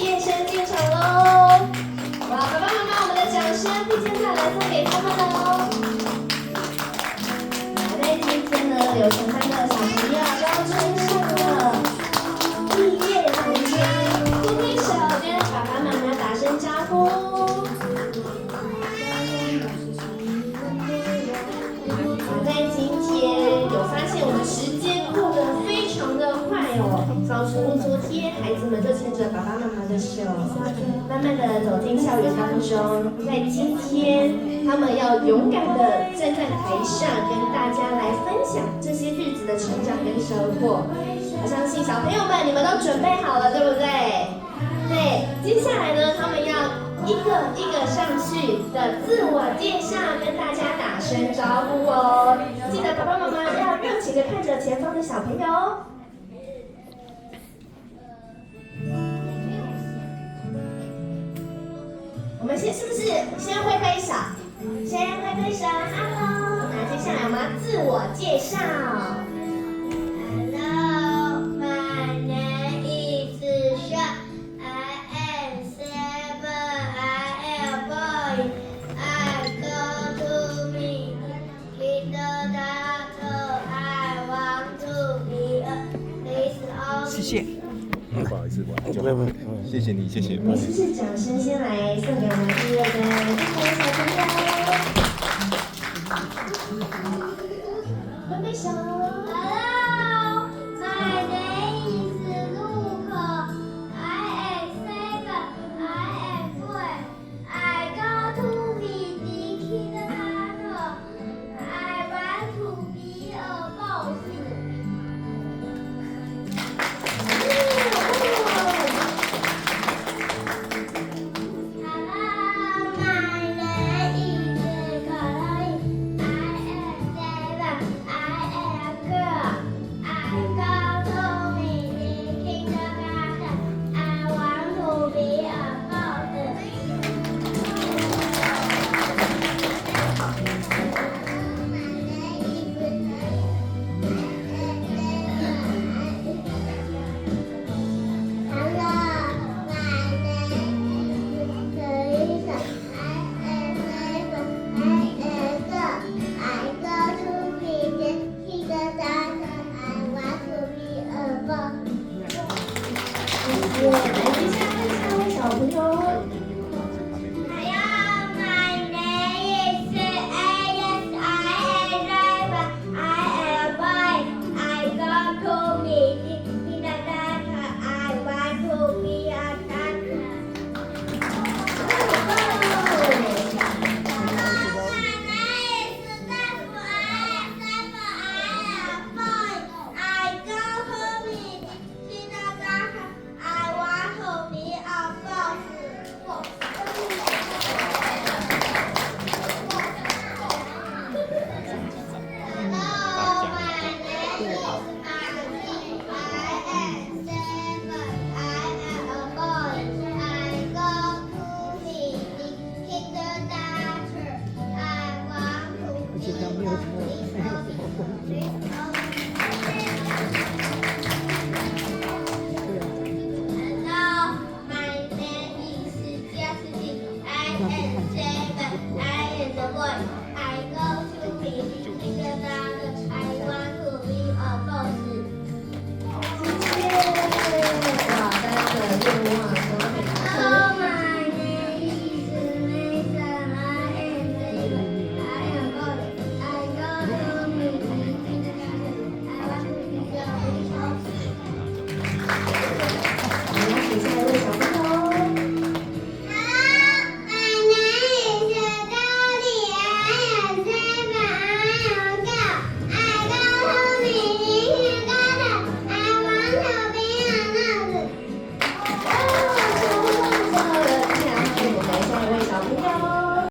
夜生进场喽！哇，爸爸妈妈，我们的掌声递接下来送给他们喽！在今天呢，有承班的小朋友都穿上了毕业服装，挥挥手跟爸爸妈妈打声招呼。在今天有发现我们时间过得非常的快哦，仿佛昨天孩子们就牵着爸爸妈妈的手，慢慢的走进校园当中。在今天，他们要勇敢的站在台上，跟大家来分享这些日子的成长跟收获。我相信小朋友们，你们都准备好了，对不对？对，接下来呢，他们要一个一个上去的自我介绍，跟大家打声招呼哦。记得爸爸妈妈要热情的看着前方的小朋友哦。我们是不是先挥挥手？先挥挥手 ，Hello。那接下来我们要自我介绍。谢谢。不好意思，谢谢你，谢谢。我们是不是掌声先来送给我们第二个小朋友？挥挥手。Hello, my name is Luke. I am 7. I am 4. I go to be kindergarten. I want to be a boss.